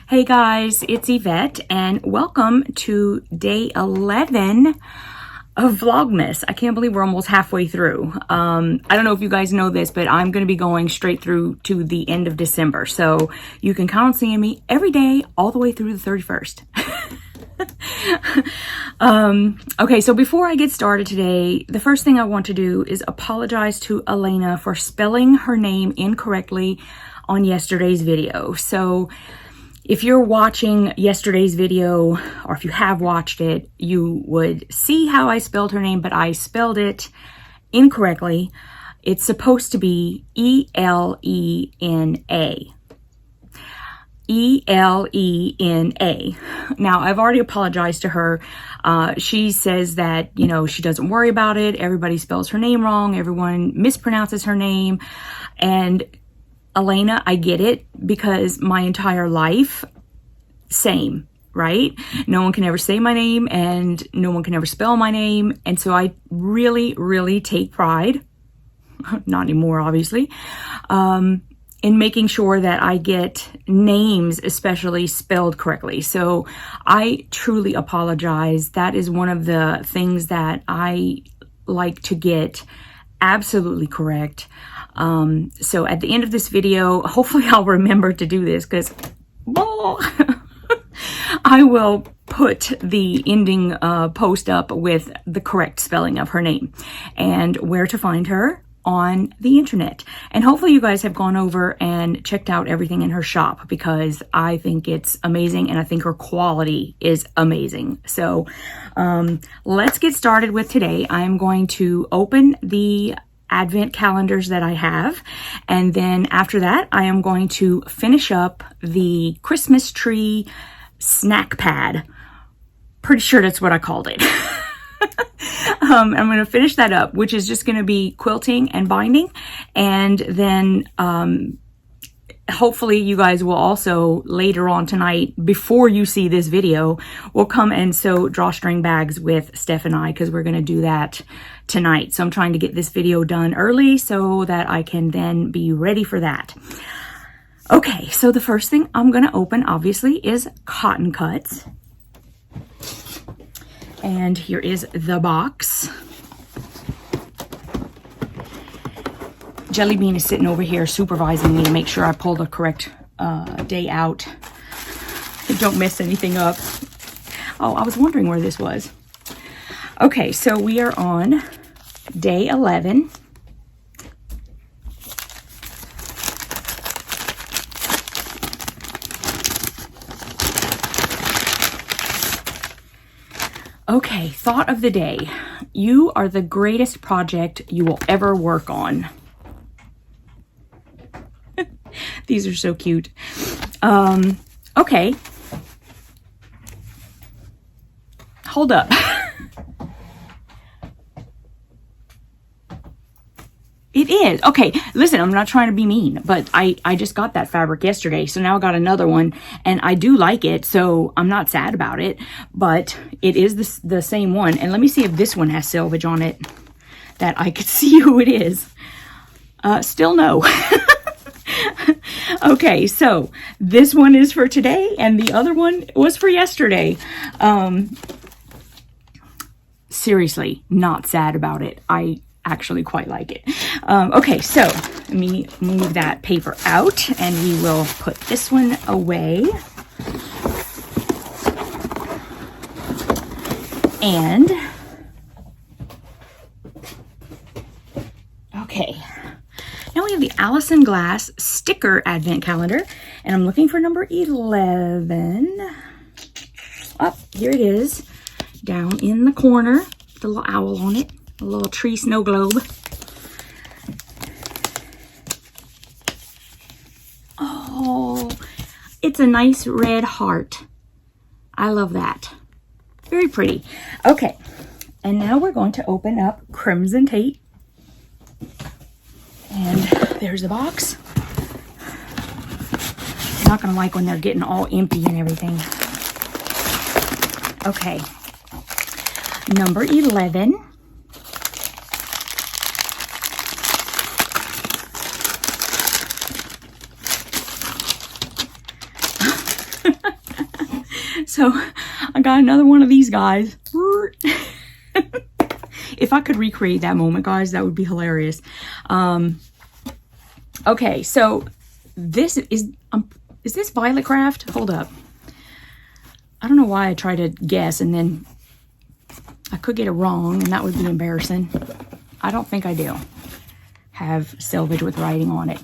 Hey guys, it's Yvette and welcome to day 11 of Vlogmas. I can't believe we're almost halfway through. I don't know if you guys know this, but I'm going to be going straight through to the end of December. So you can count on seeing me every day all the way through the 31st. Okay, so before I get started today, the first thing I want to do is apologize to Elena for spelling her name incorrectly on yesterday's video. So if you're watching yesterday's video, or if you have watched it, you would see how I spelled her name, but I spelled it incorrectly. It's supposed to be E-L-E-N-A. E-L-E-N-A. Now, I've already apologized to her. She says that, you know, she doesn't worry about it. Everybody spells her name wrong. Everyone mispronounces her name. And Elena, I get it, because my entire life, same, right? No one can ever say my name and no one can ever spell my name. And so I really, really take pride, not anymore, obviously, in making sure that I get names especially spelled correctly. So I truly apologize. That is one of the things that I like to get absolutely correct. So at the end of this video, hopefully I'll remember to do this, because I will put the ending post up with the correct spelling of her name and where to find her on the internet. And hopefully you guys have gone over and checked out everything in her shop, because I think it's amazing and I think her quality is amazing. So let's get started with today. I'm going to open the Advent calendars that I have, and then after that I am going to finish up the Christmas tree snack pad. Pretty sure that's what I called it. I'm going to finish that up, which is just going to be quilting and binding, and then hopefully you guys will also later on tonight, before you see this video, will come and sew drawstring bags with Steph and I, because we're going to do that tonight. So I'm trying to get this video done early so that I can then be ready for that. Okay, so the first thing I'm going to open, obviously, is cotton cuts. And here is the box. Jellybean is sitting over here supervising me to make sure I pull the correct day out. Don't mess anything up. Oh, I was wondering where this was. Okay, so we are on day 11. Okay, thought of the day. You are the greatest project you will ever work on. These are so cute. Okay. Hold up. It is. Okay, listen, I'm not trying to be mean, but I just got that fabric yesterday, so now I got another one, and I do like it, so I'm not sad about it, but it is the same one. And let me see if this one has selvage on it, that I could see who it is. Still no. Okay, so this one is for today, and the other one was for yesterday. Seriously, not sad about it. I actually quite like it. Okay, so let me move that paper out, and we will put this one away. And okay, now we have the Allison Glass sticker advent calendar, and I'm looking for number 11. Oh, here it is, down in the corner, the little owl on it, a little tree snow globe. Oh, it's a nice red heart. I love that. Very pretty. Okay, and now we're going to open up Crimson Tape. And there's the box. not going to like when they're getting all empty and everything. Okay. Number 11. So I got another one of these guys. If I could recreate that moment, guys, that would be hilarious. Okay, so this is this Violet Craft? Hold up. I don't know why I tried to guess and then I could get it wrong and that would be embarrassing. I don't think I do have selvage with writing on it.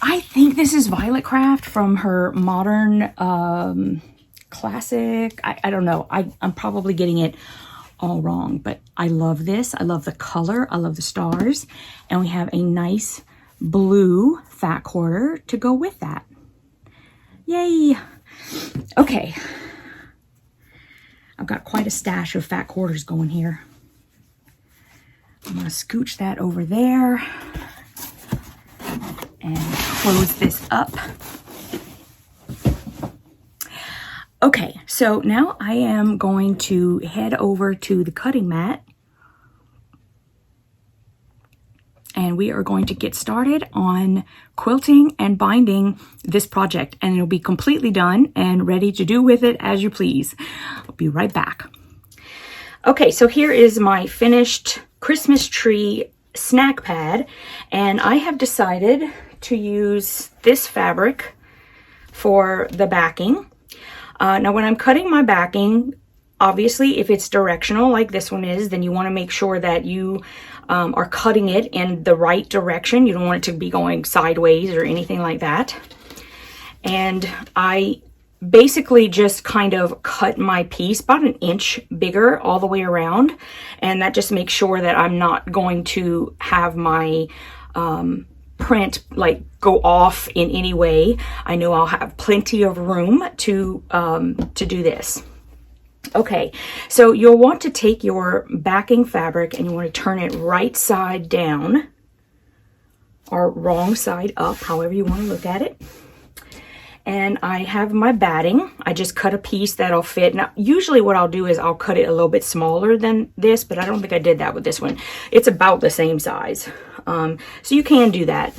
I think this is Violet Craft from her modern classic. I don't know. I'm probably getting it all wrong, but I love this. I love the color. I love the stars. And we have a nice blue fat quarter to go with that. Yay. Okay. I've got quite a stash of fat quarters going here. I'm going to scooch that over there and close this up. Okay, so now I am going to head over to the cutting mat and we are going to get started on quilting and binding this project, and it'll be completely done and ready to do with it as you please. I'll be right back. Okay, so here is my finished Christmas tree snack pad, and I have decided to use this fabric for the backing. Now when I'm cutting my backing, obviously if it's directional like this one is, then you want to make sure that you are cutting it in the right direction. You don't want it to be going sideways or anything like that. And I basically just kind of cut my piece about an inch bigger all the way around, and that just makes sure that I'm not going to have my print like go off in any way. I know I'll have plenty of room to do this. Okay, so you'll want to take your backing fabric and you want to turn it right side down or wrong side up, however you want to look at it. And I have my batting. I just cut a piece that'll fit. Now, usually what I'll do is I'll cut it a little bit smaller than this, but I don't think I did that with this one. It's about the same size. So you can do that.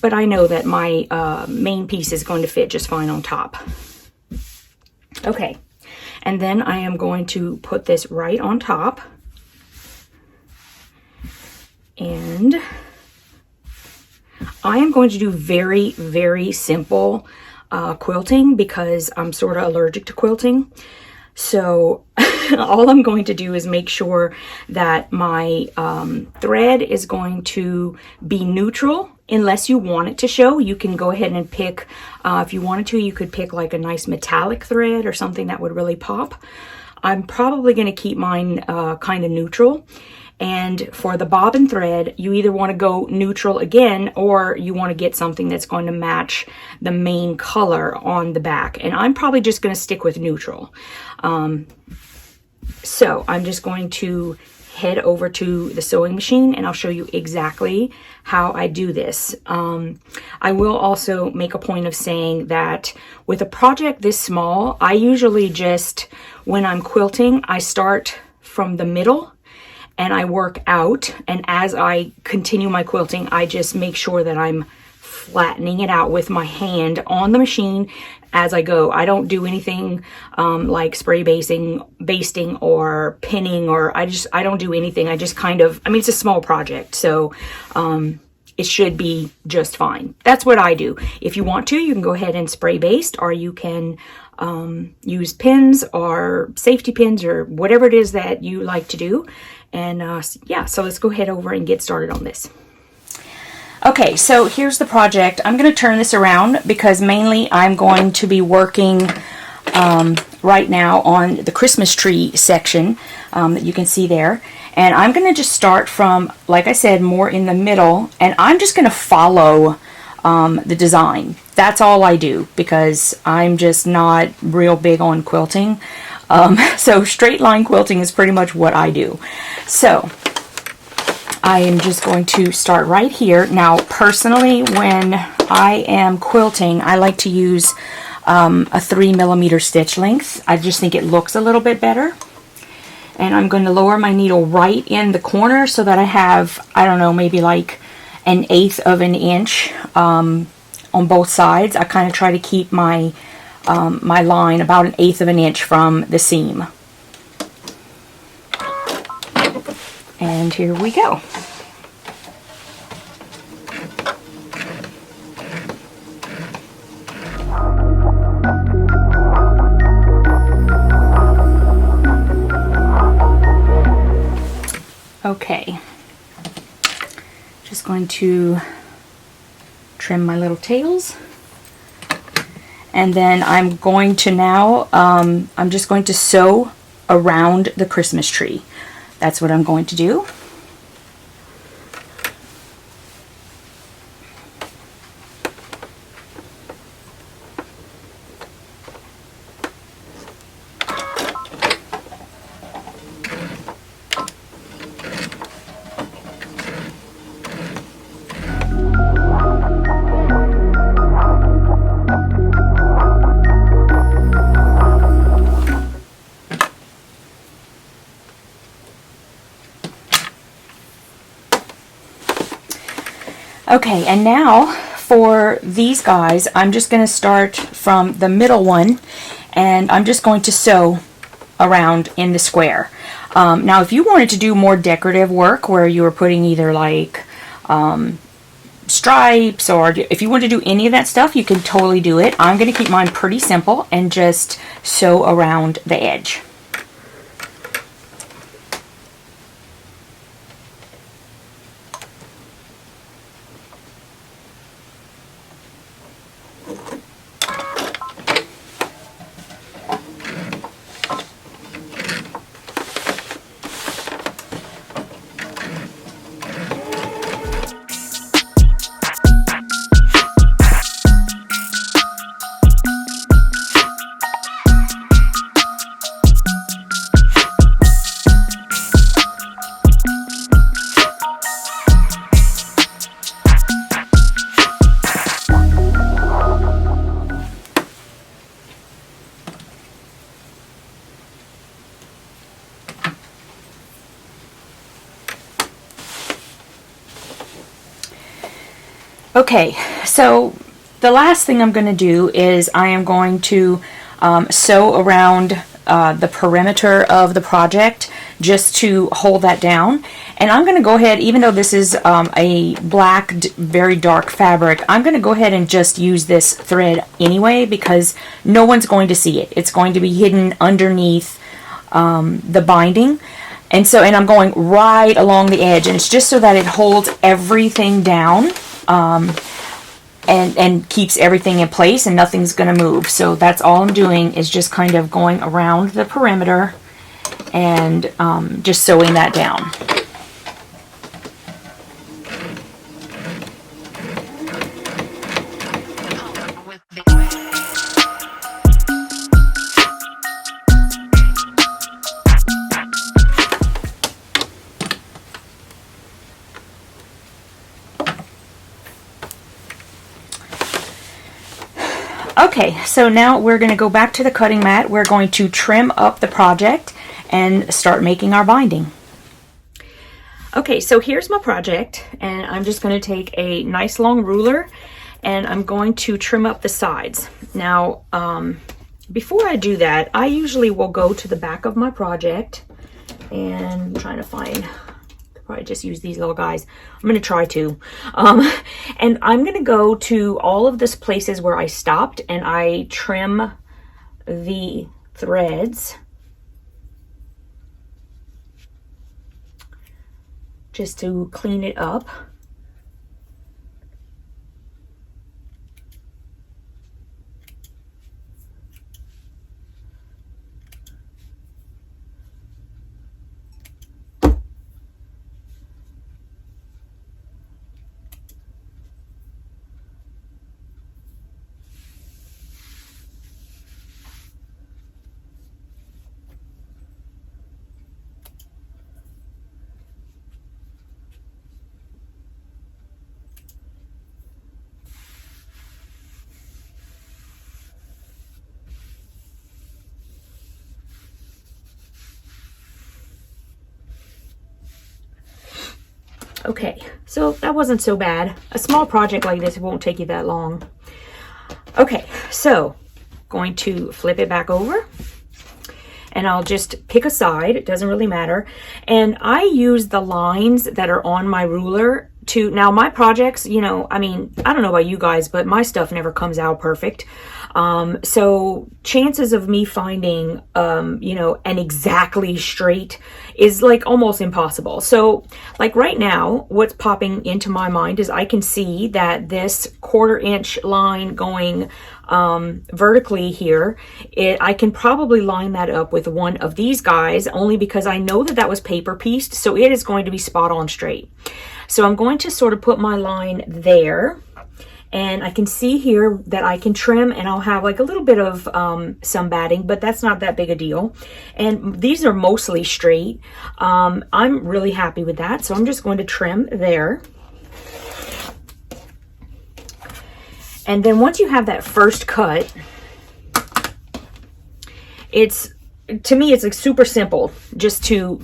But I know that my main piece is going to fit just fine on top. Okay. And then I am going to put this right on top. And I am going to do very, very simple quilting because I'm sort of allergic to quilting. So all I'm going to do is make sure that my thread is going to be neutral. Unless you want it to show, you can go ahead and pick, if you wanted to, you could pick like a nice metallic thread or something that would really pop. I'm probably going to keep mine kind of neutral. And for the bobbin thread, you either want to go neutral again, or you want to get something that's going to match the main color on the back. And I'm probably just going to stick with neutral. So I'm just going to head over to the sewing machine and I'll show you exactly how I do this. I will also make a point of saying that with a project this small, I usually just, when I'm quilting, I start from the middle and I work out, and as I continue my quilting, I just make sure that I'm flattening it out with my hand on the machine as I go. I don't do anything like spray basting or pinning, or I don't do anything. I just kind of, I mean, it's a small project, so it should be just fine. That's what I do. If you want to, you can go ahead and spray baste, or you can use pins or safety pins or whatever it is that you like to do. And yeah, so let's go ahead over and get started on this. Okay, so here's the project. I'm going to turn this around because mainly I'm going to be working right now on the Christmas tree section that you can see there. And I'm going to just start from, like I said, more in the middle, and I'm just going to follow the design. That's all I do because I'm just not real big on quilting. So straight line quilting is pretty much what I do. So I am just going to start right here. Now, personally, when I am quilting, I like to use a 3mm stitch length. I just think it looks a little bit better. And I'm going to lower my needle right in the corner so that I have, I don't know, maybe like 1/8 of an inch on both sides. I kind of try to keep my my line about 1/8 of an inch from the seam. And here we go. Okay, just going to trim my little tails, and then I'm going to now, I'm just going to sew around the Christmas tree. That's what I'm going to do. Okay, and now for these guys, I'm just going to start from the middle one, and I'm just going to sew around in the square. Now, if you wanted to do more decorative work where you were putting either like stripes, or if you want to do any of that stuff, you can totally do it. I'm going to keep mine pretty simple and just sew around the edge. Okay, so the last thing I'm going to do is I am going to sew around the perimeter of the project just to hold that down. And I'm going to go ahead, even though this is a black, very dark fabric, I'm going to go ahead and just use this thread anyway because no one's going to see it. It's going to be hidden underneath the binding. And I'm going right along the edge, and it's just so that it holds everything down. And keeps everything in place and nothing's going to move. So that's all I'm doing, is just kind of going around the perimeter and just sewing that down. Okay, so now we're going to go back to the cutting mat. We're going to trim up the project and start making our binding. Okay, so here's my project, and I'm just going to take a nice long ruler and I'm going to trim up the sides. Now, before I do that, I usually will go to the back of my project, and I'm trying to find, probably just use these little guys. I'm going to try to. And I'm going to go to all of these places where I stopped and I trim the threads just to clean it up. Okay, so that wasn't so bad. A small project like this won't take you that long. Okay, so going to flip it back over, and I'll just pick a side. It doesn't really matter. And I use the lines that are on my ruler to, now my projects, you know, I mean, I don't know about you guys, but my stuff never comes out perfect. So chances of me finding, you know, an exactly straight is like almost impossible. So like right now, what's popping into my mind is I can see that this 1/4 inch line going vertically here, I can probably line that up with one of these guys, only because I know that that was paper pieced, so it is going to be spot on straight. So I'm going to sort of put my line there, and I can see here that I can trim, and I'll have like a little bit of some batting, but that's not that big a deal. And these are mostly straight. I'm really happy with that, so I'm just going to trim there. And then once you have that first cut, to me it's like super simple just to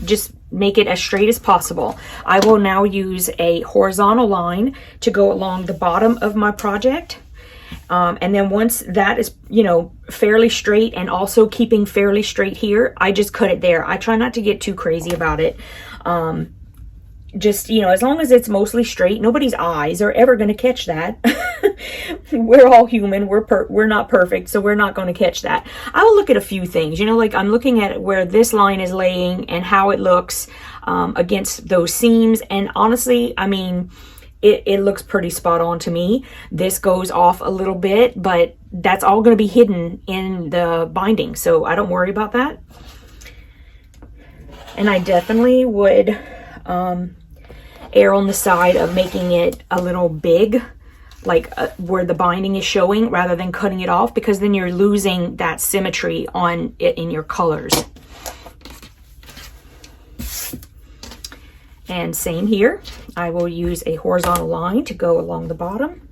make it as straight as possible. I will now use a horizontal line to go along the bottom of my project. And then once that is, you know, fairly straight and also keeping fairly straight here, I just cut it there. I try not to get too crazy about it. Just, you know, as long as it's mostly straight, nobody's eyes are ever going to catch that. We're all human. We're not perfect, so we're not going to catch that. I will look at a few things, you know, like I'm looking at where this line is laying and how it looks against those seams. And honestly, I mean, it looks pretty spot on to me. This goes off a little bit, but that's all going to be hidden in the binding, so I don't worry about that. And I definitely would err on the side of making it a little big, like where the binding is showing, rather than cutting it off, because then you're losing that symmetry on it in your colors. And same here, I will use a horizontal line to go along the bottom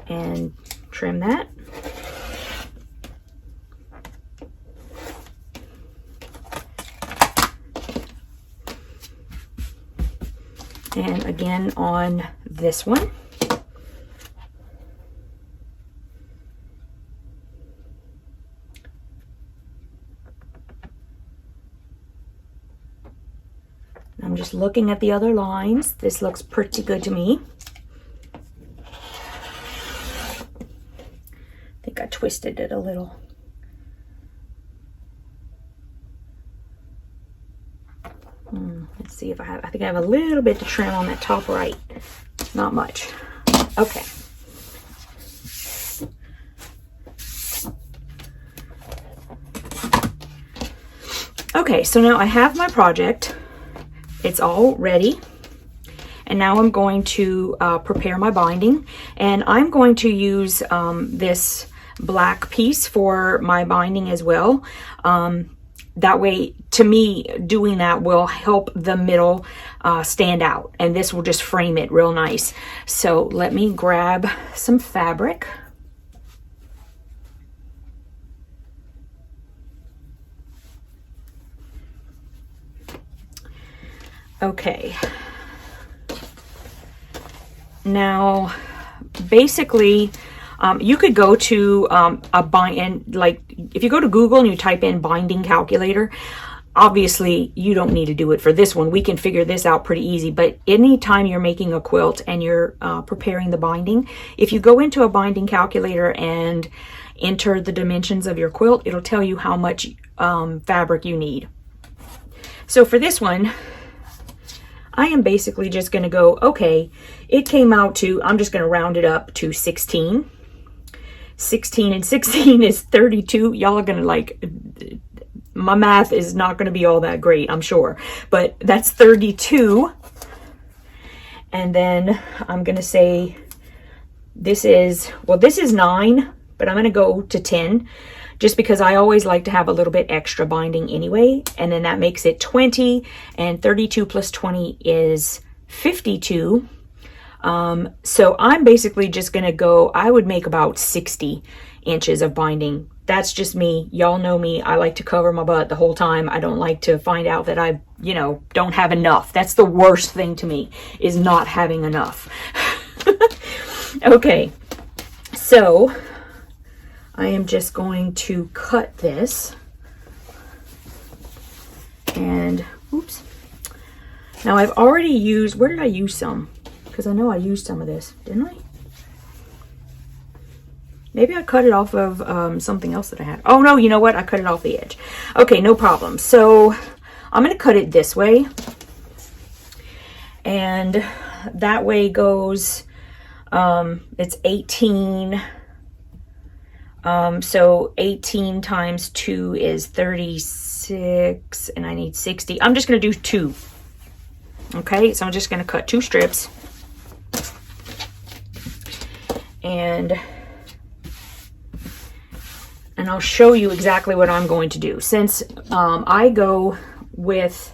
and trim that. And again on this one. I'm just looking at the other lines. This looks pretty good to me. I think I twisted it a little. Let's see if I think I have a little bit to trim on that top right. Not much. Okay. Okay, so now I have my project. It's all ready. And now I'm going to prepare my binding. And I'm going to use this black piece for my binding as well. That way, to me, doing that will help the middle stand out, and this will just frame it real nice. So let me grab some fabric. Okay. Now, basically, you could go to like if you go to Google and you type in binding calculator, obviously you don't need to do it for this one. We can figure this out pretty easy, but anytime you're making a quilt and you're preparing the binding, if you go into a binding calculator and enter the dimensions of your quilt, it'll tell you how much fabric you need. So for this one, I am basically just going to go, okay, it came out to, I'm just going to round it up to 16. 16 and 16 is 32. Y'all are going to like, my math is not going to be all that great, I'm sure. But that's 32. And then I'm going to say this is, well, this is 9, but I'm going to go to 10. Just because I always like to have a little bit extra binding anyway. And then that makes it 20. And 32 plus 20 is 52. So I'm basically just going to go, I would make about 60 inches of binding That's just me. Y'all know me. I like to cover my butt the whole time. I don't like to find out that I, you know, don't have enough. That's the worst thing to me, is not having enough. Okay, so I am just going to cut this. And, oops. Now I've already used, where did I use some? Because I know I used some of this, didn't I? Maybe I cut it off of something else that I had. Oh no, you know what? I cut it off the edge. Okay, no problem. So I'm going to cut it this way. And that way goes, it's 18. So 18 times 2 is 36, and I need 60. I'm just going to do 2. Okay, so I'm just going to cut 2 strips. And I'll show you exactly what I'm going to do. Since I go with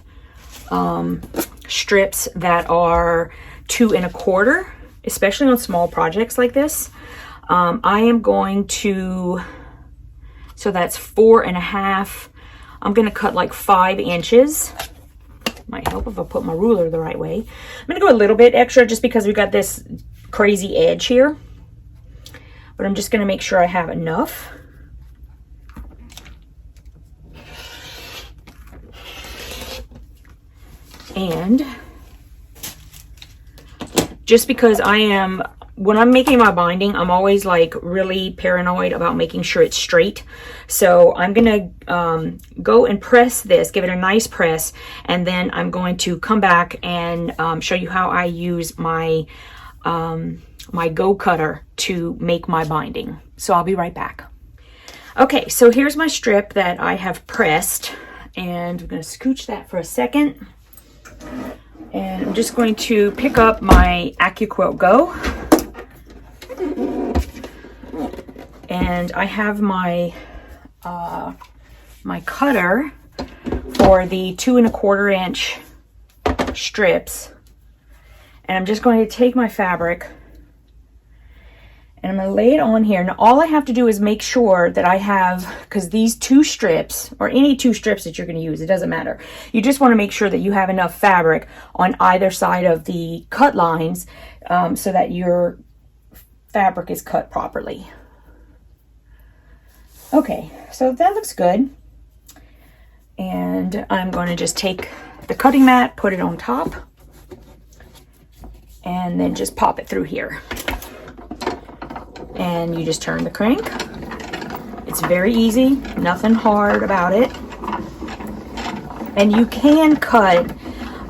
strips that are 2 1/4, especially on small projects like this, I am going to, so that's 4 1/2. I'm going to cut like 5 inches. Might help if I put my ruler the right way. I'm going to go a little bit extra just because we got this crazy edge here. But I'm just going to make sure I have enough. And just because when I'm making my binding, I'm always like really paranoid about making sure it's straight. So I'm going to go and press this, give it a nice press, and then I'm going to come back and show you how I use my my Go Cutter to make my binding. So I'll be right back. Okay, so here's my strip that I have pressed, and I'm going to scooch that for a second. And I'm just going to pick up my AccuQuilt Go. And I have my my cutter for the 2 1/4 inch strips. And I'm just going to take my fabric and I'm going to lay it on here. Now all I have to do is make sure that I have, because these 2 strips, or any 2 strips that you're going to use, it doesn't matter. You just want to make sure that you have enough fabric on either side of the cut lines so that your fabric is cut properly. Okay, so that looks good. And I'm going to just take the cutting mat, put it on top, and then just pop it through here. And you just turn the crank. It's very easy, nothing hard about it. And you can cut,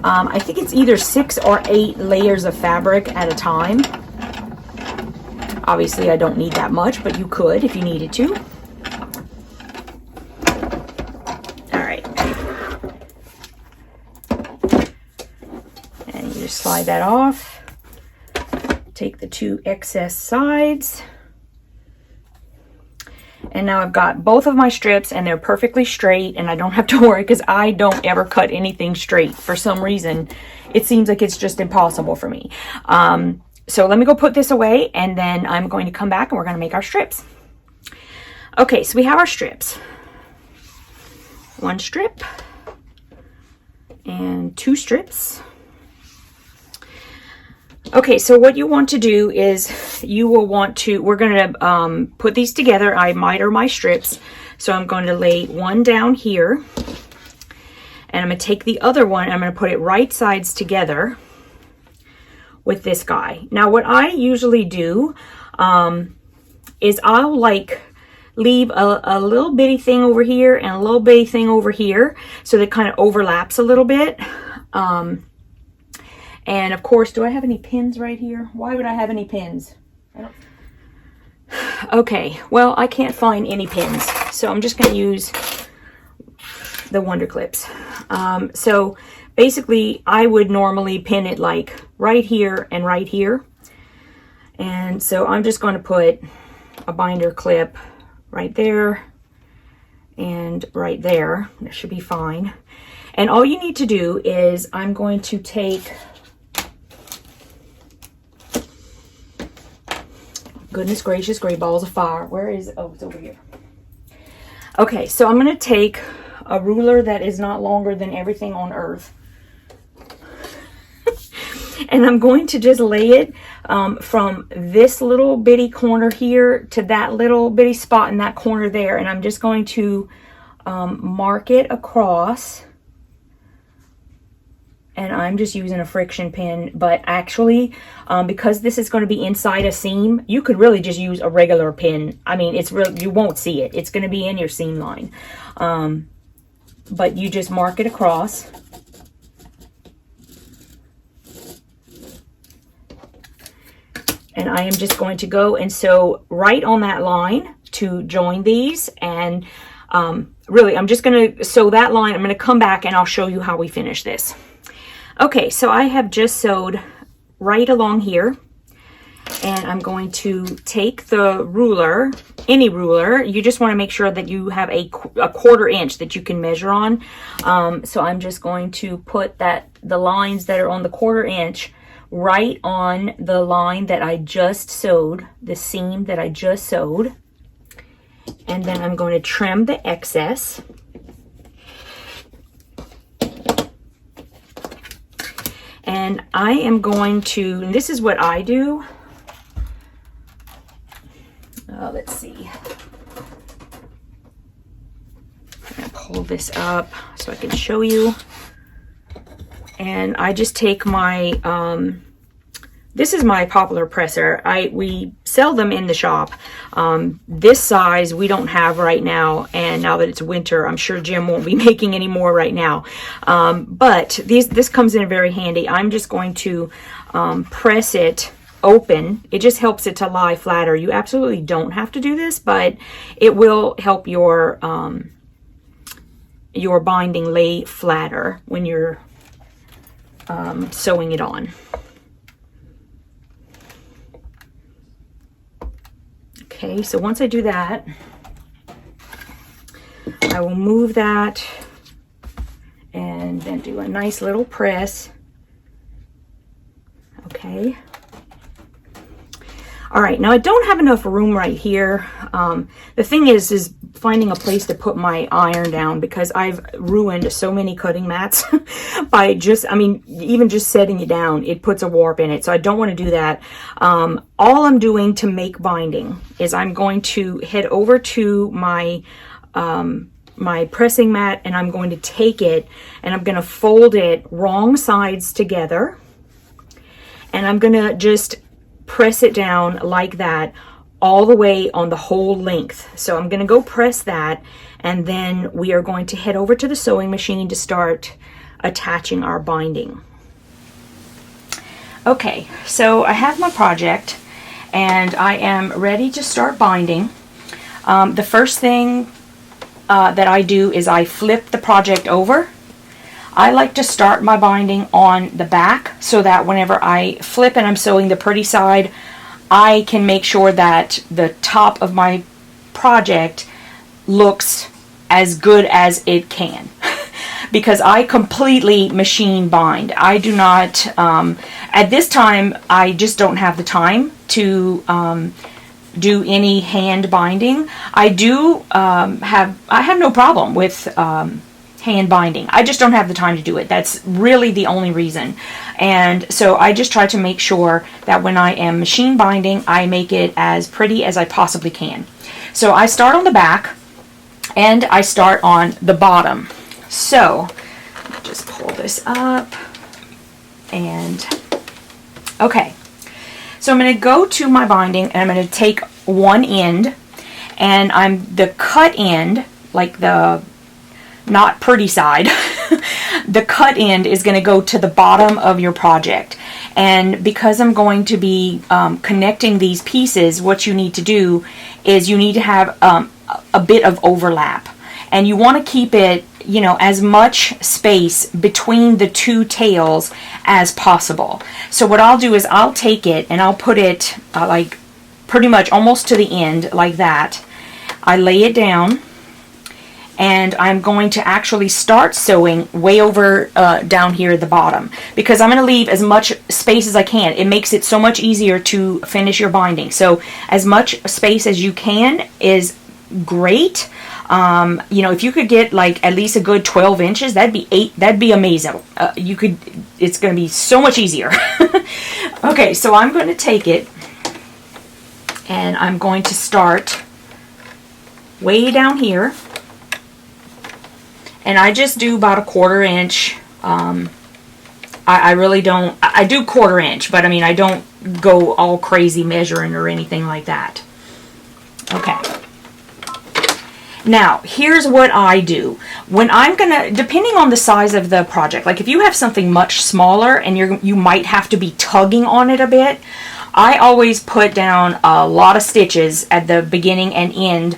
I think it's either 6 or 8 layers of fabric at a time. Obviously I don't need that much, but you could if you needed to. Alright. And you just slide that off. Take the 2 excess sides. And now I've got both of my strips and they're perfectly straight, and I don't have to worry because I don't ever cut anything straight. For some reason, it seems like it's just impossible for me. So let me go put this away, and then I'm going to come back and we're going to make our strips. Okay, so we have our strips. 1 strip and 2 strips. Okay, so what you want to do is you will want to, we're going to put these together. I miter my strips. So I'm going to lay one down here, and I'm going to take the other one and I'm going to put it right sides together with this guy. Now what I usually do is I'll like leave a little bitty thing over here and a little bitty thing over here so that it kind of overlaps a little bit. And of course, do I have any pins right here? Why would I have any pins? Okay, well, I can't find any pins, so I'm just going to use the Wonder Clips. So basically, I would normally pin it like right here and right here. And so I'm just going to put a binder clip right there and right there. That should be fine. And all you need to do is I'm going to take, goodness gracious, great balls of fire. Where is it? Oh, it's over here. Okay, so I'm going to take a ruler that is not longer than everything on earth. And I'm going to just lay it from this little bitty corner here to that little bitty spot in that corner there. And I'm just going to mark it across. And I'm just using a friction pin, but actually, because this is going to be inside a seam, you could really just use a regular pin. I mean, it's real, you won't see it. It's going to be in your seam line. But you just mark it across. And I am just going to go and sew right on that line to join these. And really, I'm just going to sew that line. I'm going to come back and I'll show you how we finish this. Okay, so I have just sewed right along here. And I'm going to take the ruler, any ruler. You just want to make sure that you have a 1/4 inch that you can measure on. So I'm just going to put the lines that are on the 1/4 inch right on the line that I just sewed, the seam that I just sewed. And then I'm going to trim the excess. And I am going to, and this is what I do. Let's see. I'm going to pull this up so I can show you. And I just take my, this is my poplar presser. We sell them in the shop. This size we don't have right now. And now that it's winter, I'm sure Jim won't be making any more right now. But this comes in very handy. I'm just going to press it open. It just helps it to lie flatter. You absolutely don't have to do this, but it will help your binding lay flatter when you're sewing it on. Okay, so once I do that, I will move that and then do a nice little press. Okay. All right, now I don't have enough room right here. The thing is finding a place to put my iron down, because I've ruined so many cutting mats by even just setting it down, it puts a warp in it. So I don't want to do that. All I'm doing to make binding is I'm going to head over to my my pressing mat, and I'm going to take it and I'm going to fold it wrong sides together. And I'm going to just press it down like that all the way on the whole length. So I'm going to go press that, and then we are going to head over to the sewing machine to start attaching our binding. Okay, so I have my project and I am ready to start binding. The first thing that I do is I flip the project over. I like to start my binding on the back so that whenever I flip and I'm sewing the pretty side, I can make sure that the top of my project looks as good as it can. Because I completely machine bind. I do not, at this time, I just don't have the time to do any hand binding. I have no problem with hand binding. I just don't have the time to do it. That's really the only reason. And so I just try to make sure that when I am machine binding, I make it as pretty as I possibly can. So I start on the back and I start on the bottom. So just pull this up and okay. So I'm going to go to my binding and I'm going to take one end, and the cut end, like the not pretty side, the cut end is going to go to the bottom of your project. And because I'm going to be connecting these pieces, what you need to do is you need to have a bit of overlap. And you want to keep it, you know, as much space between the two tails as possible. So what I'll do is I'll take it and I'll put it like pretty much almost to the end like that. I lay it down and I'm going to actually start sewing way over down here at the bottom, because I'm going to leave as much space as I can. It makes it so much easier to finish your binding. So as much space as you can is great. You know, if you could get like at least a good 12 inches, that'd be amazing. It's going to be so much easier. Okay, so I'm going to take it and I'm going to start way down here. And I just do about a 1/4 inch. I really don't, I do 1/4 inch, but I mean, I don't go all crazy measuring or anything like that. Okay. Now, here's what I do. When I'm gonna, depending on the size of the project, like if you have something much smaller and you might have to be tugging on it a bit, I always put down a lot of stitches at the beginning and end,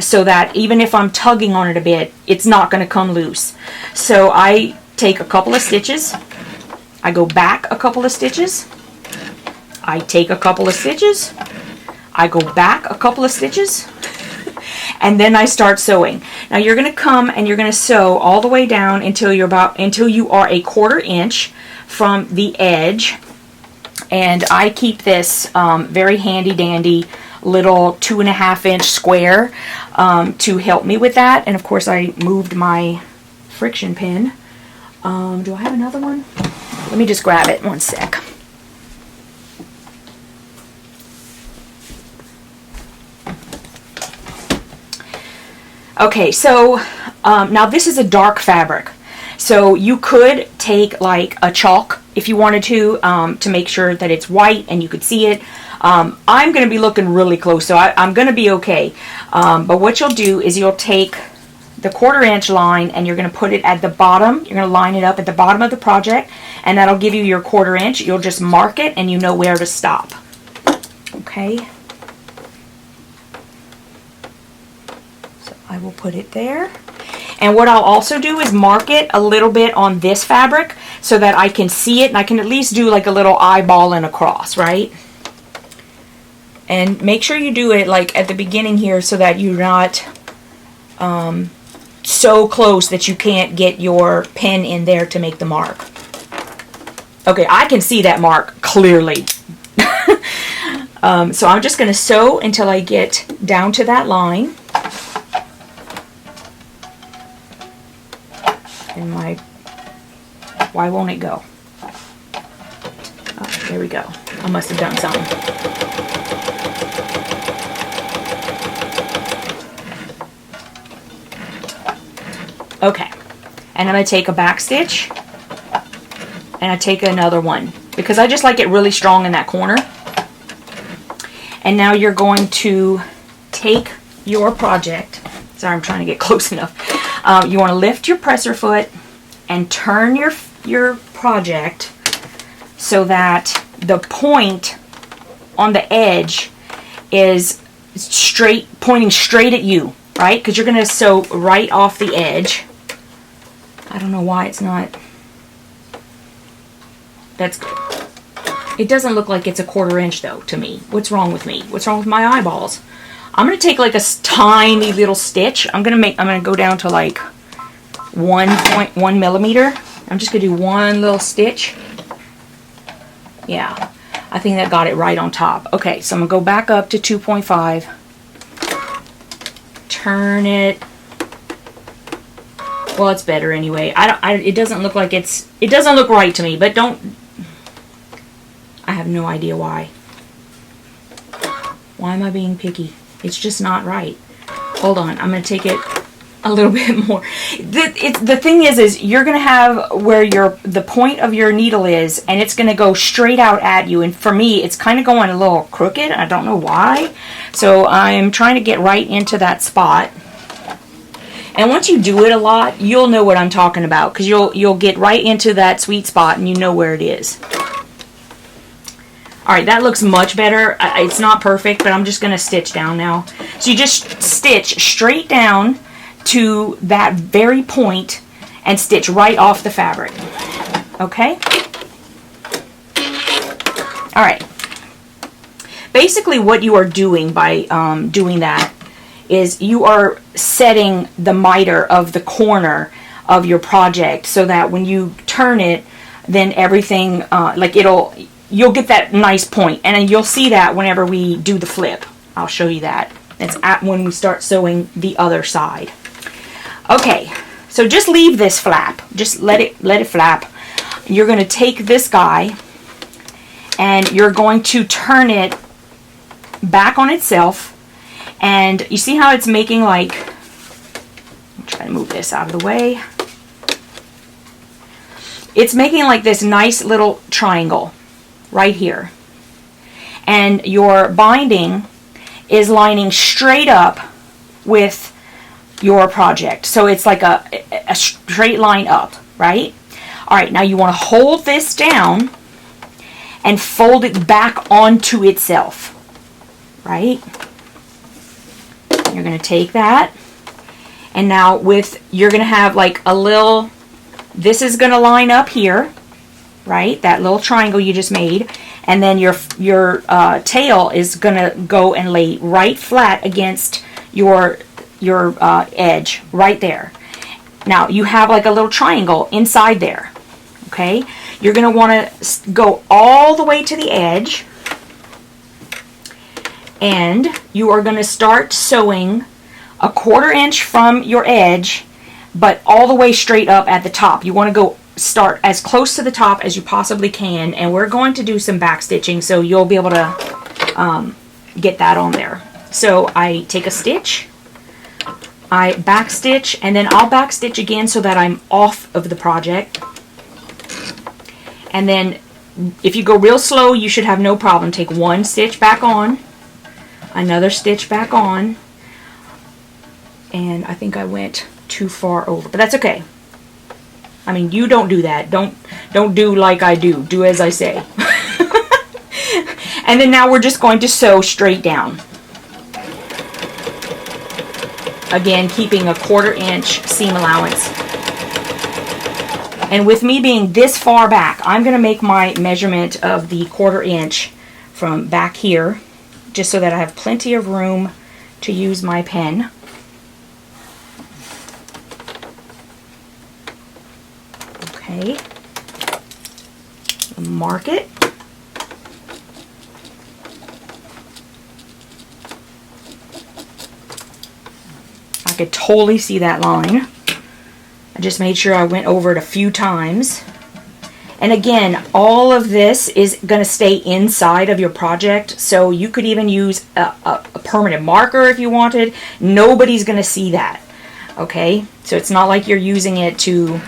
so that even if I'm tugging on it a bit, it's not gonna come loose. So I take a couple of stitches, I go back a couple of stitches, I take a couple of stitches, I go back a couple of stitches, and then I start sewing. Now you're going to come and you're going to sew all the way down until you are a 1/4 inch from the edge. And I keep this very handy dandy little 2.5 inch square to help me with that. And of course I moved my friction pin. Do I have another one? Let me just grab it one sec. Okay, so now this is a dark fabric, so you could take like a chalk if you wanted to make sure that it's white and you could see it. I'm going to be looking really close, so I'm going to be okay. But what you'll do is you'll take the 1/4 inch line and you're going to put it at the bottom. You're going to line it up at the bottom of the project, and that'll give you your 1/4 inch. You'll just mark it and you know where to stop. Okay. I will put it there. And what I'll also do is mark it a little bit on this fabric so that I can see it and I can at least do like a little eyeball and across, right? And make sure you do it like at the beginning here so that you're not so close that you can't get your pen in there to make the mark. Okay, I can see that mark clearly. So I'm just going to sew until I get down to that line. And why won't it go? Oh, there we go. I must have done something. Okay, and I'm going to take a back stitch and I take another one because I just like it really strong in that corner. And now you're going to take your project. Sorry, I'm trying to get close enough. You want to lift your presser foot and turn your project so that the point on the edge is straight, pointing straight at you, right? Because you're going to sew right off the edge. I don't know why it's not. That's good. It doesn't look like it's a 1/4 inch though to me. What's wrong with me? What's wrong with my eyeballs? I'm going to take like a tiny little stitch. I'm going to go down to like 1.1 millimeter. I'm just going to do one little stitch. Yeah, I think that got it right on top. Okay, so I'm going to go back up to 2.5. Turn it. Well, it's better anyway. It doesn't look like it doesn't look right to me, but I have no idea why. Why am I being picky? It's just not right. Hold on, I'm going to take it a little bit more. The thing is you're going to have where the point of your needle is, and it's going to go straight out at you. And for me, it's kind of going a little crooked. I don't know why. So I'm trying to get right into that spot. And once you do it a lot, you'll know what I'm talking about, because you'll get right into that sweet spot and you know where it is. Alright, that looks much better. It's not perfect, but I'm just going to stitch down now. So you just stitch straight down to that very point and stitch right off the fabric. Okay? Alright. Basically what you are doing by doing that is you are setting the miter of the corner of your project so that when you turn it, then everything, you'll get that nice point. And then you'll see that whenever we do the flip. I'll show you that. That's at when we start sewing the other side. Okay, so just leave this flap. Just let it flap. You're going to take this guy and you're going to turn it back on itself. And you see how it's making like, I'm trying to move this out of the way. It's making like this nice little triangle right here. And your binding is lining straight up with your project. So it's like a straight line up, right? All right, now you want to hold this down and fold it back onto itself, right? You're going to take that, and now you're going to have like a little, this is going to line up here, right? That little triangle you just made, and then your tail is going to go and lay right flat against your edge right there. Now you have like a little triangle inside there. Okay, you're going to want to go all the way to the edge, and you are going to start sewing a 1/4 inch from your edge, but all the way straight up at the top. You want to start as close to the top as you possibly can, and we're going to do some back stitching, so you'll be able to get that on there. So I take a stitch, I back stitch, and then I'll back stitch again so that I'm off of the project. And then if you go real slow, you should have no problem. Take one stitch back on, another stitch back on, and I think I went too far over, but that's okay. I mean, you don't do that. Don't do like I do. Do as I say. And then now we're just going to sew straight down. Again, keeping a 1/4 inch seam allowance. And with me being this far back, I'm going to make my measurement of the 1/4 inch from back here, just so that I have plenty of room to use my pen. Okay. Mark it. I could totally see that line. I just made sure I went over it a few times. And again, all of this is going to stay inside of your project, so you could even use a permanent marker if you wanted. Nobody's going to see that. Okay? So it's not like you're using it to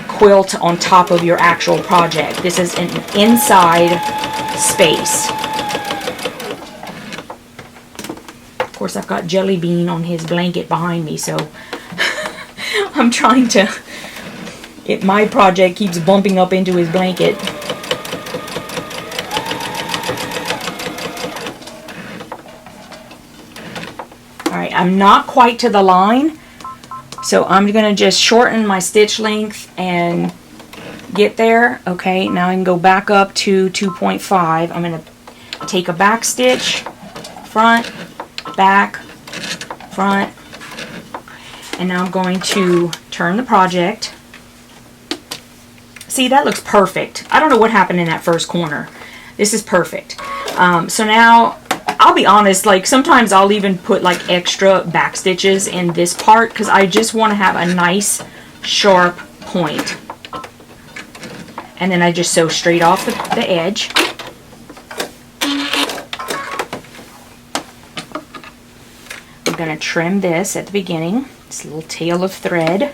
quilt on top of your actual project. This is an inside space. Of course, I've got Jellybean on his blanket behind me, so I'm trying to, my project keeps bumping up into his blanket. Alright, I'm not quite to the line, so I'm going to just shorten my stitch length and get there. Okay, now I can go back up to 2.5. I'm going to take a back stitch, front, back, front, and now I'm going to turn the project. See, that looks perfect. I don't know what happened in that first corner. This is perfect. So now, I'll be honest, like sometimes I'll even put like extra back stitches in this part because I just want to have a nice sharp point. And then I just sew straight off the edge. I'm going to trim this at the beginning. This little tail of thread.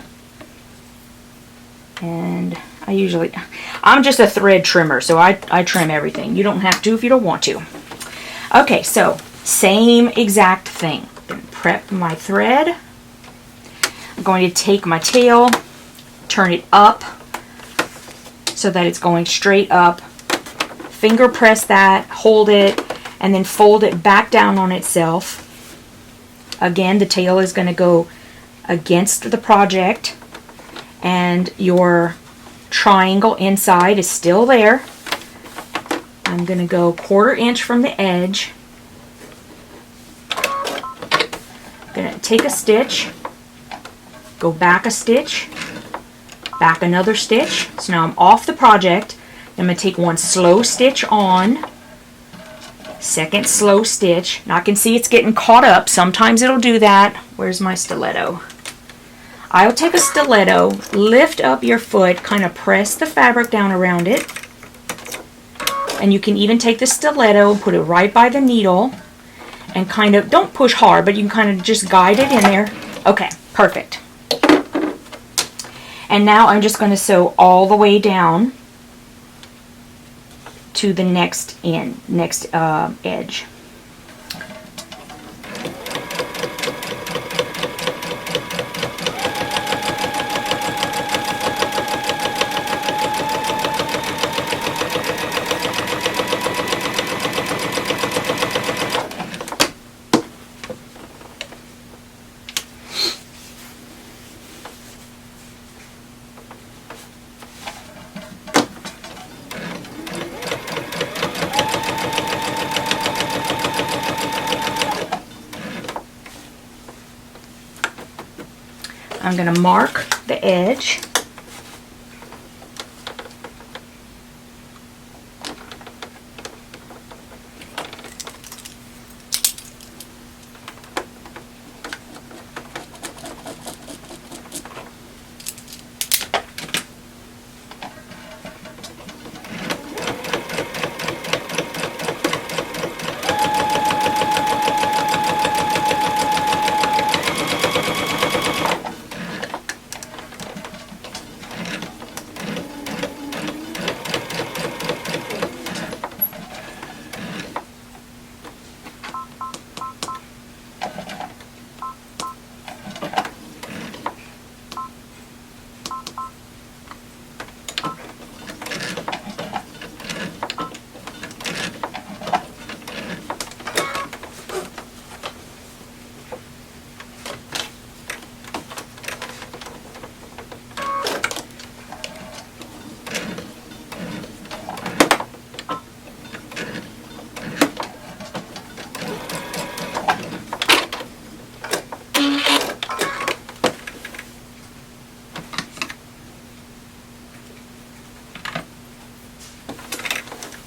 And I'm just a thread trimmer, so I trim everything. You don't have to if you don't want to. Okay, so same exact thing. I'm going to prep my thread. I'm going to take my tail, turn it up so that it's going straight up. Finger press that, hold it, and then fold it back down on itself. Again, the tail is going to go against the project, and your triangle inside is still there. I'm going to go 1/4 inch from the edge. I'm going to take a stitch, go back a stitch, back another stitch. So now I'm off the project. I'm going to take one slow stitch on, Second slow stitch. Now I can see it's getting caught up. Sometimes it'll do that. Where's my stiletto? I'll take a stiletto, lift up your foot, kind of press the fabric down around it. And you can even take the stiletto and put it right by the needle and kind of, don't push hard, but you can kind of just guide it in there. Okay, perfect. And now I'm just going to sew all the way down to the next edge. I'm going to mark the edge.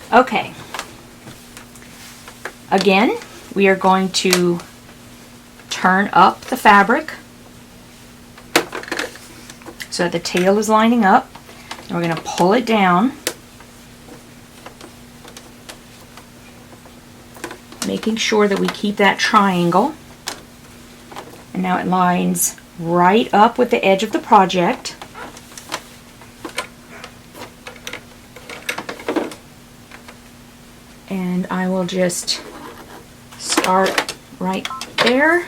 Okay, again, we are going to turn up the fabric so that the tail is lining up, and we're going to pull it down, making sure that we keep that triangle. And now it lines right up with the edge of the project. And I will just start right there,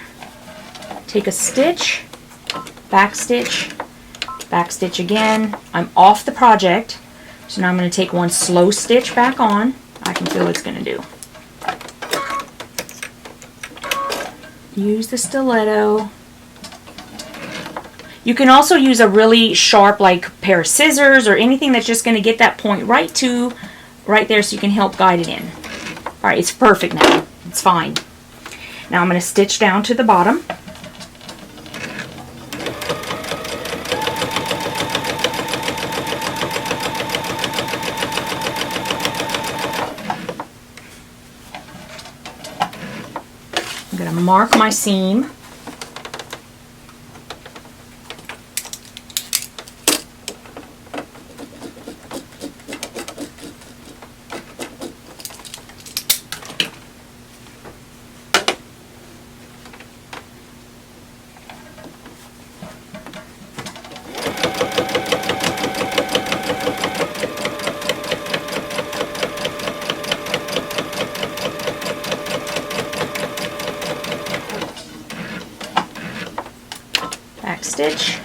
take a stitch, back stitch again. I'm off the project, so now I'm going to take one slow stitch back on. I can feel what it's going to do. Use the stiletto. You can also use a really sharp like pair of scissors or anything that's just going to get that point right there so you can help guide it in. Alright, it's perfect now. It's fine. Now I'm going to stitch down to the bottom. I'm going to mark my seam. Back stitch.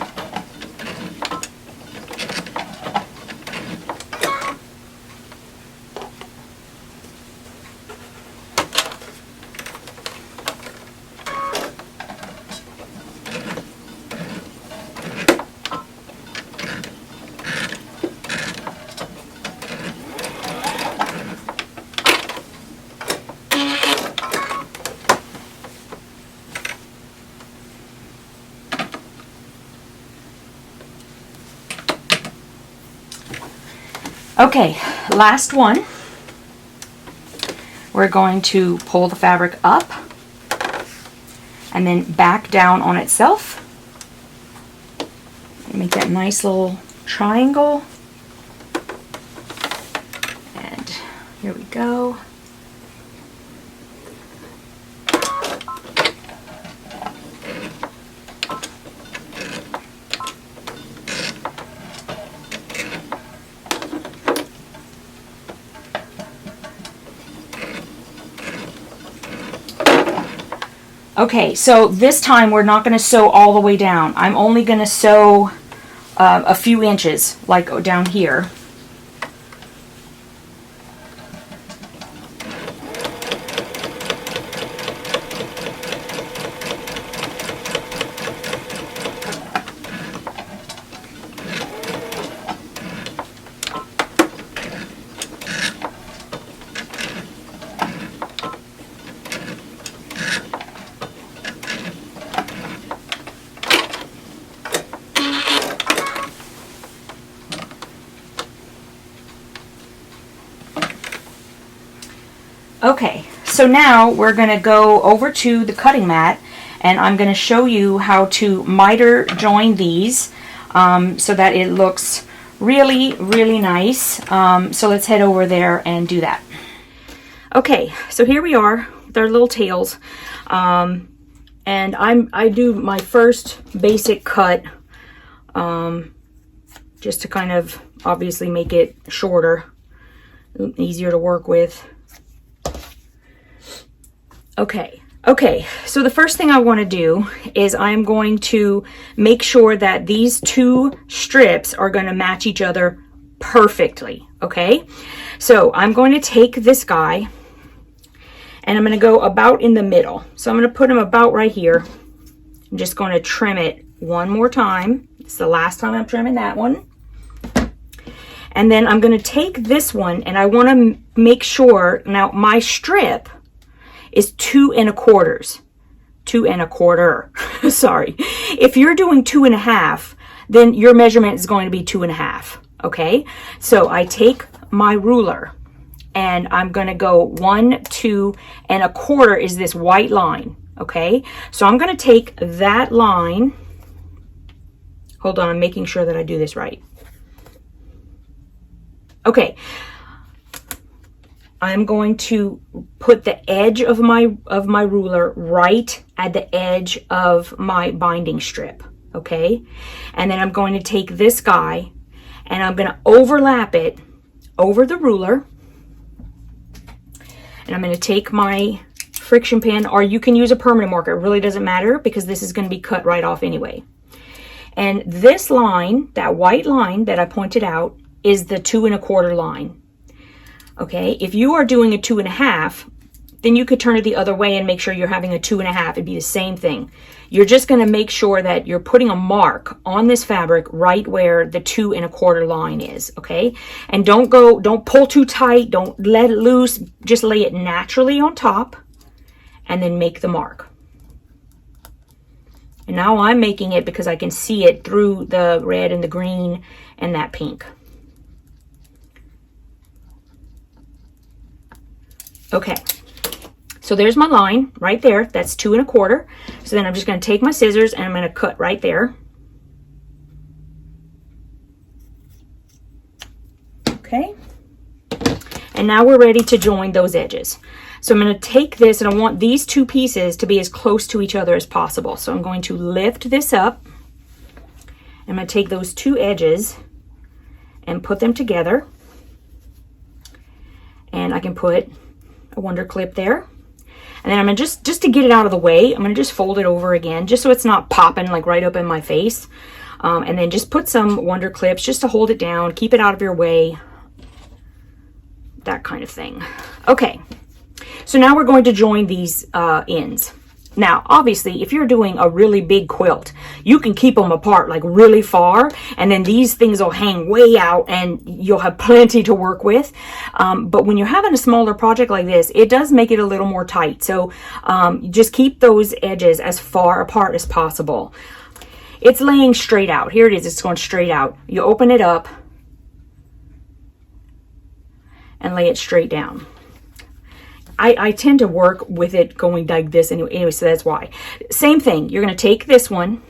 Okay, last one. we're going to pull the fabric up and then back down on itself. Make that nice little triangle. And here we go. Okay, so this time we're not going to sew all the way down. I'm only going to sew a few inches, like down here. Okay, so now we're going to go over to the cutting mat, and I'm going to show you how to miter join these so that it looks really, really nice. So let's head over there and do that. Okay, so here we are with our little tails, and I do my first basic cut just to kind of obviously make it shorter, easier to work with. Okay, so the first thing I want to do is I'm going to make sure that these two strips are going to match each other perfectly, okay? So I'm going to take this guy and I'm going to go about in the middle. So I'm going to put him about right here. I'm just going to trim it one more time. It's the last time I'm trimming that one. And then I'm going to take this one and I want to make sure, now my strip is 2 1/4. 2 1/4. Sorry. If you're doing 2 1/2, then your measurement is going to be 2 1/2. Okay. So I take my ruler and I'm going to go 1, 2 1/4 is this white line. Okay. So I'm going to take that line. Hold on. I'm making sure that I do this right. Okay. I'm going to put the edge of my ruler right at the edge of my binding strip, okay? And then I'm going to take this guy and I'm going to overlap it over the ruler. And I'm going to take my friction pen, or you can use a permanent marker. It really doesn't matter because this is going to be cut right off anyway. And this line, that white line that I pointed out, is the 2 1/4 line. Okay, if you are doing a 2 1/2, then you could turn it the other way and make sure you're having a 2 1/2. It'd be the same thing. You're just going to make sure that you're putting a mark on this fabric right where the 2 1/4 line is, okay? And don't pull too tight, don't let it loose, just lay it naturally on top and then make the mark. And now I'm making it because I can see it through the red and the green and that pink. Okay, so there's my line right there. That's 2 1/4. So then I'm just going to take my scissors and I'm going to cut right there. Okay, and now we're ready to join those edges. So I'm going to take this and I want these two pieces to be as close to each other as possible. So I'm going to lift this up. I'm going to take those two edges and put them together. And I can put a wonder clip there. And then I'm going to just to get it out of the way, I'm going to just fold it over again, just so it's not popping like right up in my face. And then just put some wonder clips just to hold it down, keep it out of your way, that kind of thing. Okay, so now we're going to join these ends. Now, obviously, if you're doing a really big quilt, you can keep them apart like really far, and then these things will hang way out and you'll have plenty to work with. But when you're having a smaller project like this, it does make it a little more tight. So just keep those edges as far apart as possible. It's laying straight out. Here it is. It's going straight out. You open it up and lay it straight down. I tend to work with it going like this anyway, so that's why. Same thing, you're going to take this one,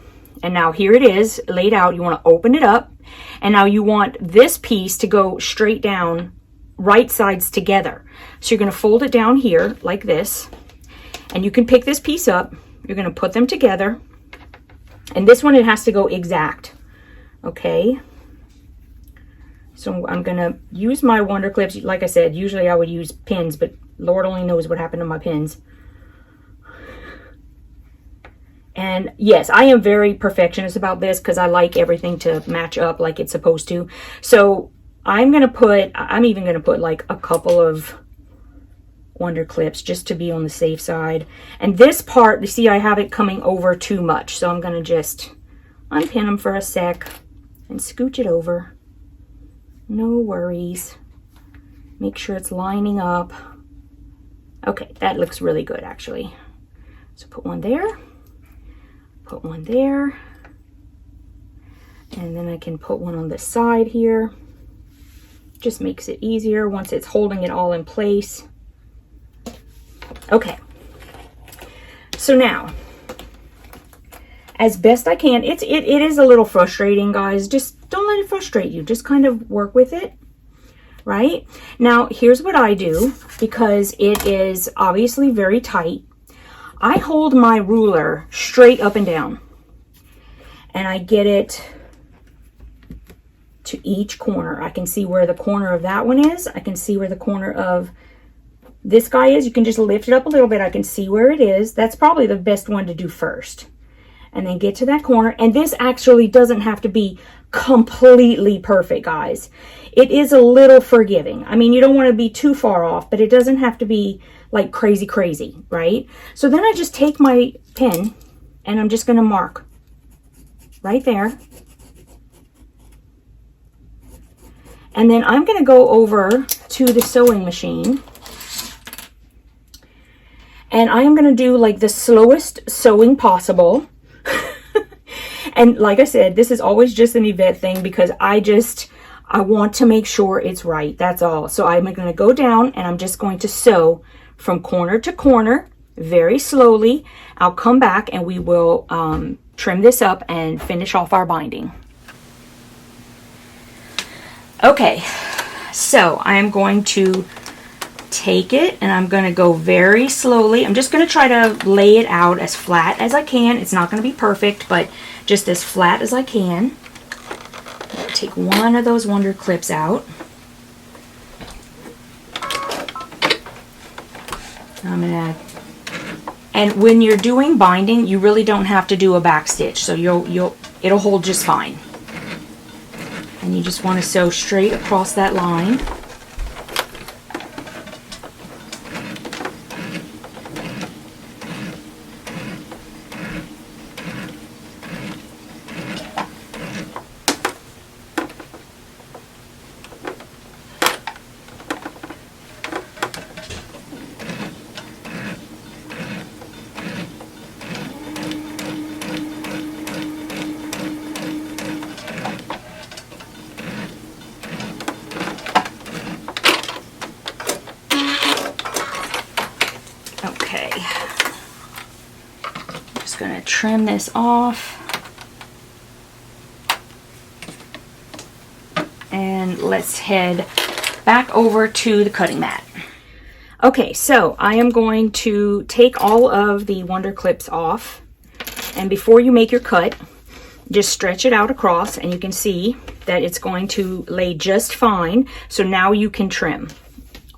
and now here it is laid out. You want to open it up, and now you want this piece to go straight down, right sides together. So you're going to fold it down here like this, and you can pick this piece up. You're going to put them together, and this one, it has to go exact. Okay, so I'm going to use my Wonder Clips. Like I said, usually I would use pins, but Lord only knows what happened to my pins. And yes, I am very perfectionist about this because I like everything to match up like it's supposed to. So I'm even going to put like a couple of Wonder Clips just to be on the safe side. And this part, you see, I have it coming over too much. So I'm going to just unpin them for a sec and scooch it over. No worries. Make sure it's lining up. Okay, that looks really good actually. So put one there, put one there, and then I can put one on this side here. Just makes it easier once it's holding it all in place. Okay, so now, as best I can, it is a little frustrating, guys. Just don't let it frustrate you. Just kind of work with it. Right? Now, here's what I do, because it is obviously very tight. I hold my ruler straight up and down, and I get it to each corner. I can see where the corner of that one is. I can see where the corner of this guy is. You can just lift it up a little bit. I can see where it is. That's probably the best one to do first. And then get to that corner. And this actually doesn't have to be completely perfect, guys. It is a little forgiving. I mean, you don't want to be too far off, but it doesn't have to be like crazy, right? So then I just take my pen and I'm just going to mark right there. And then I'm going to go over to the sewing machine. And I am going to do like the slowest sewing possible. And like I said, this is always just an Yvette thing because I want to make sure it's right. That's all. So I'm going to go down and I'm just going to sew from corner to corner very slowly. I'll come back and we will trim this up and finish off our binding. Okay, so I am going to take it and I'm going to go very slowly. I'm just going to try to lay it out as flat as I can. It's not going to be perfect, but just as flat as I can. Take one of those Wonder Clips out. And when you're doing binding, you really don't have to do a back stitch, so it'll hold just fine. And you just want to sew straight across that line. Okay, I'm just going to trim this off. And let's head back over to the cutting mat. Okay, so I am going to take all of the Wonder Clips off. And before you make your cut, just stretch it out across and you can see that it's going to lay just fine. So now you can trim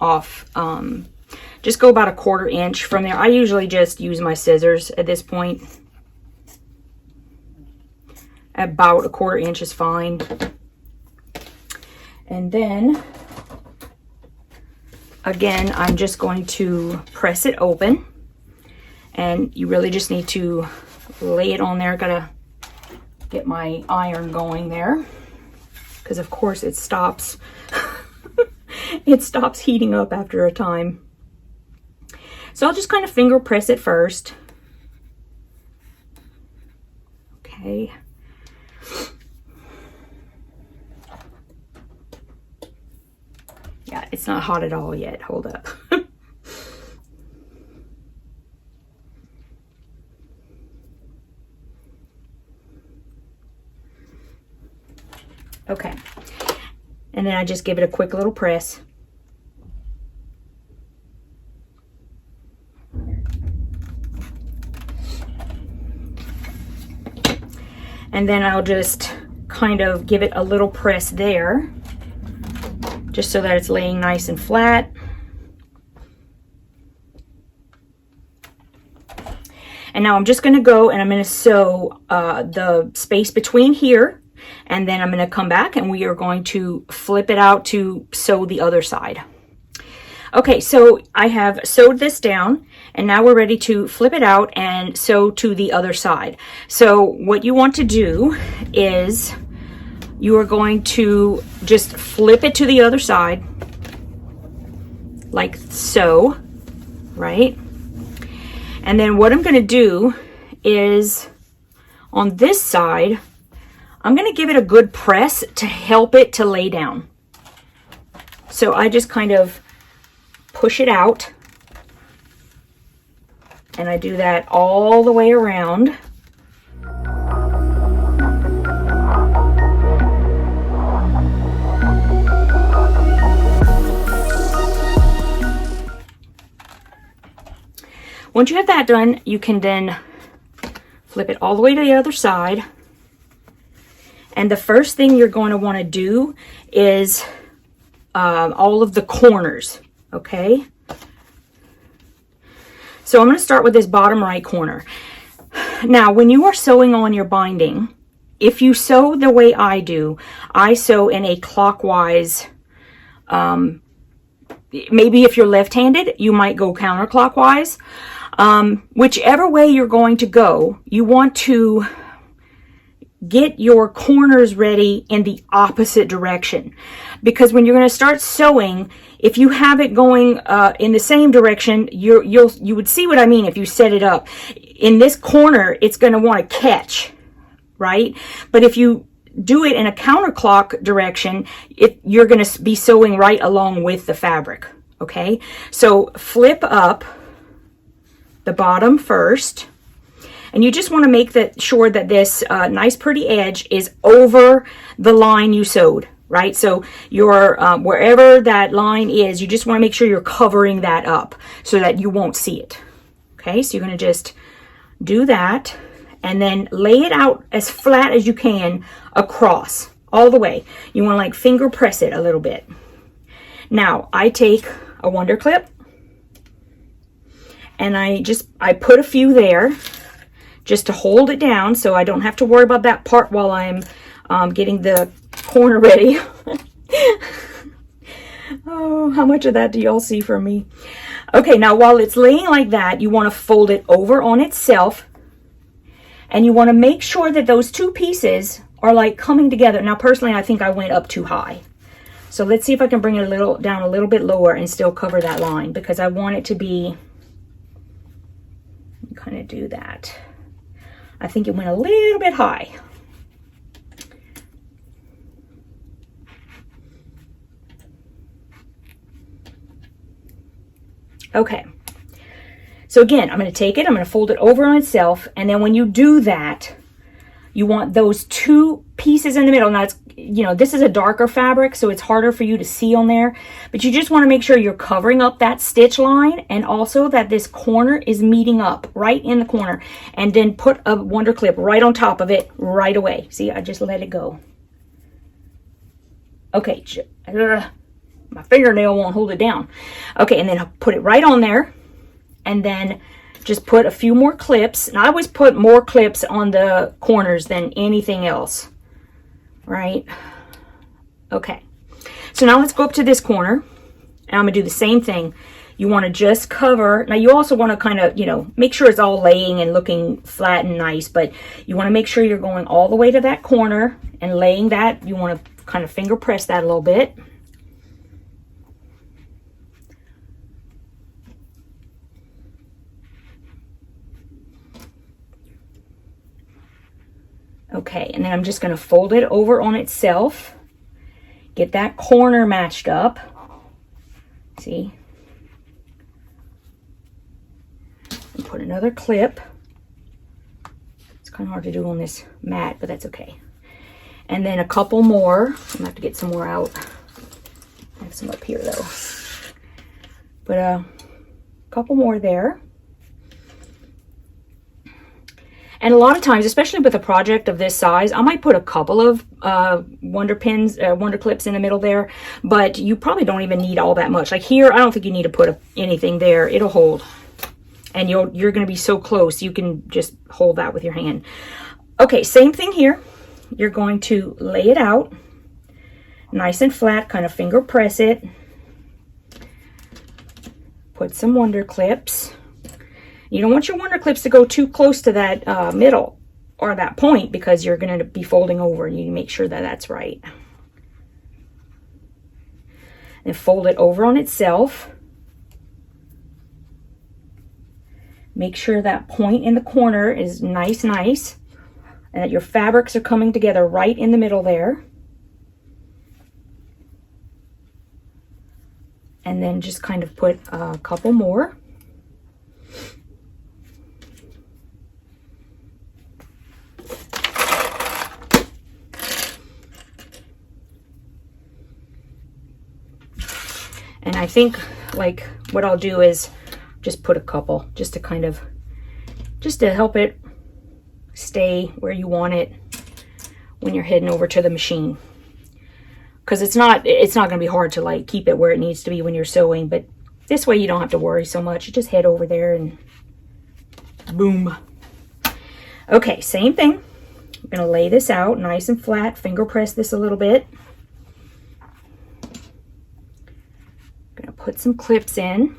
off. Just go about 1/4 inch from there. I usually just use my scissors at this point. About 1/4 inch is fine. And then, again, I'm just going to press it open. And you really just need to lay it on there. Gotta get my iron going there. Because, of course, it stops. It stops heating up after a time. So I'll just kind of finger press it first. Okay. Yeah, it's not hot at all yet. Hold up. Okay. And then I just give it a quick little press. And then I'll just kind of give it a little press there, just so that it's laying nice and flat. And now I'm just going to go and I'm going to sew the space between here, and then I'm going to come back and we are going to flip it out to sew the other side. Okay, so I have sewed this down, and now we're ready to flip it out and sew to the other side. So what you want to do is you are going to just flip it to the other side, like so, right? And then what I'm going to do is on this side, I'm going to give it a good press to help it to lay down. So I just kind of push it out, and I do that all the way around. Once you have that done, you can then flip it all the way to the other side. And the first thing you're going to want to do is all of the corners. Okay, so I'm going to start with this bottom right corner. Now, when you are sewing on your binding, if you sew the way I do, I sew in a clockwise, maybe if you're left-handed, you might go counterclockwise. Whichever way you're going to go, you want to get your corners ready in the opposite direction, because when you're going to start sewing, if you have it going in the same direction, you would see what I mean if you set it up in this corner. It's going to want to catch, right? But if you do it in a counterclock direction, you're going to be sewing right along with the fabric. Okay, so flip up the bottom first. And you just want to make sure that this nice pretty edge is over the line you sewed, right? So your wherever that line is, you just want to make sure you're covering that up so that you won't see it. Okay, so you're going to just do that and then lay it out as flat as you can across all the way. You want to like finger press it a little bit. Now I take a wonder clip and I put a few there, just to hold it down so I don't have to worry about that part while I'm getting the corner ready. Oh, how much of that do y'all see from me? Okay, now while it's laying like that, you want to fold it over on itself, and you want to make sure that those two pieces are like coming together. Now personally, I think I went up too high. So let's see if I can bring it down a little bit lower and still cover that line, because I want it to be, kind of do that. I think it went a little bit high. Okay. So again, I'm going to take it, I'm going to fold it over on itself, and then when you do that, you want those two pieces in the middle. Now, it's, you know, this is a darker fabric, so it's harder for you to see on there, but you just want to make sure you're covering up that stitch line, and also that this corner is meeting up right in the corner, and then put a wonder clip right on top of it right away. See, I just let it go. Okay, my fingernail won't hold it down. Okay, and then I'll put it right on there, and then just put a few more clips. And I always put more clips on the corners than anything else, right? Okay, so now let's go up to this corner, and I'm gonna do the same thing. You want to just cover. Now you also want to kind of, you know, make sure it's all laying and looking flat and nice, but you want to make sure you're going all the way to that corner and laying that. You want to kind of finger press that a little bit. Okay, and then I'm just going to fold it over on itself, get that corner matched up. See? And put another clip. It's kind of hard to do on this mat, but that's okay. And then a couple more. I'm gonna have to get some more out. I have some up here though. But a couple more there. And a lot of times, especially with a project of this size, I might put a couple of wonder clips in the middle there, but you probably don't even need all that much. Like here, I don't think you need to put anything there. It'll hold. And you're going to be so close, you can just hold that with your hand. Okay, same thing here. You're going to lay it out nice and flat, kind of finger press it. Put some wonder clips. You don't want your wonder clips to go too close to that middle or that point, because you're going to be folding over. You need to make sure that that's right. And fold it over on itself. Make sure that point in the corner is nice, and that your fabrics are coming together right in the middle there. And then just kind of put a couple more. And I think like what I'll do is just put a couple, just to help it stay where you want it when you're heading over to the machine. Because it's not going to be hard to like keep it where it needs to be when you're sewing, but this way you don't have to worry so much. You just head over there and boom. Okay, same thing. I'm going to lay this out nice and flat, finger press this a little bit. Gonna put some clips in.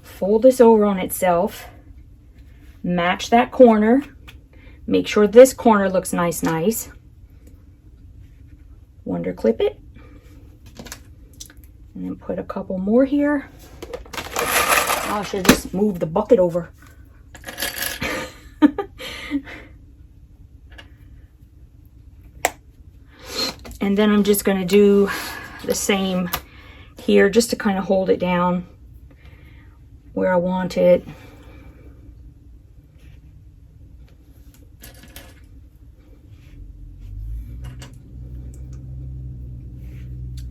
Fold this over on itself. Match that corner. Make sure this corner looks nice. Wonder clip it. And then put a couple more here. Oh, I should just move the bucket over. And then I'm just going to do the same here, just to kind of hold it down where I want it.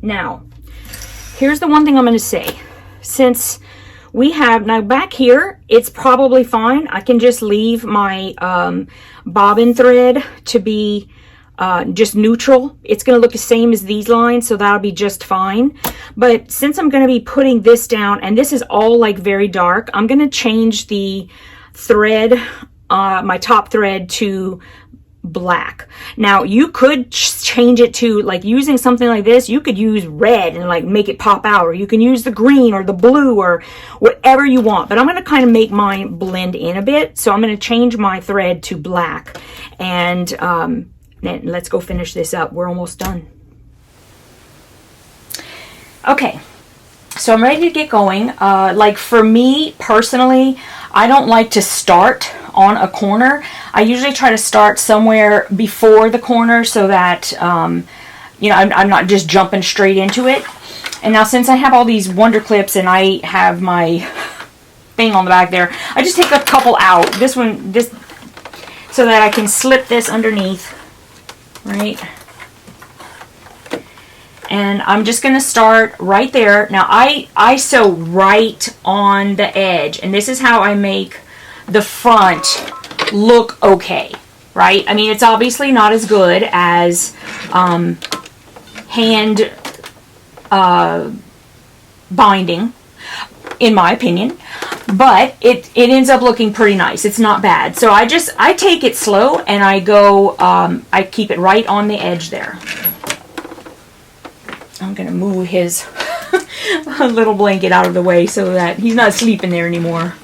Now, here's the one thing I'm going to say. Since we have, now back here, it's probably fine. I can just leave my bobbin thread to be just neutral. It's going to look the same as these lines, so that'll be just fine. But since I'm going to be putting this down, and this is all like very dark, I'm going to change the thread, my top thread, to black. Now you could change it to, like, using something like this, you could use red and like make it pop out, or you can use the green or the blue or whatever you want, but I'm going to kind of make mine blend in a bit. So I'm going to change my thread to black, and then let's go finish this up. We're almost done. Okay, so I'm ready to get going. Like for me personally, I don't like to start on a corner. I usually try to start somewhere before the corner, so that you know, I'm not just jumping straight into it. And now since I have all these wonder clips and I have my thing on the back there, I just take a couple out. This so that I can slip this underneath, right? And I'm just going to start right there. Now I sew right on the edge, and this is how I make the front look okay, right? I mean, it's obviously not as good as hand binding, in my opinion, but it ends up looking pretty nice. It's not bad. So I take it slow, and I go, I keep it right on the edge there. I'm going to move his little blanket out of the way so that he's not sleeping there anymore.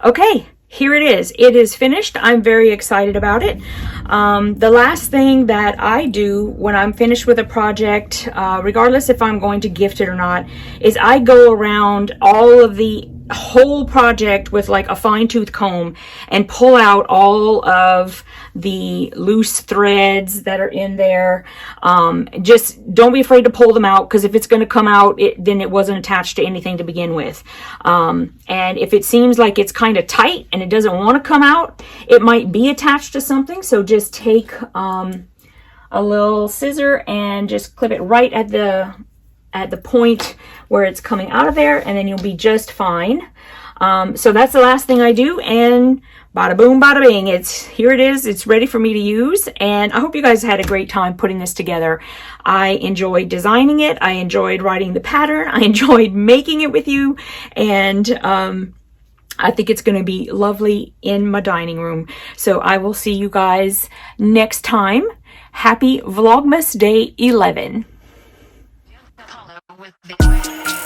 Okay, here it is. It is finished. I'm very excited about it. The last thing that I do when I'm finished with a project, regardless if I'm going to gift it or not, is I go around all of the whole project with like a fine-tooth comb and pull out all of the loose threads that are in there. Just don't be afraid to pull them out, because if it's going to come out, then it wasn't attached to anything to begin with. And if it seems like it's kind of tight and it doesn't want to come out, it might be attached to something. So just take a little scissor and just clip it right at the point where it's coming out of there, and then you'll be just fine. So that's the last thing I do, and bada boom, bada bing. Here it is. It's ready for me to use, and I hope you guys had a great time putting this together. I enjoyed designing it. I enjoyed writing the pattern. I enjoyed making it with you, and I think it's going to be lovely in my dining room. So I will see you guys next time. Happy Vlogmas Day 11. With the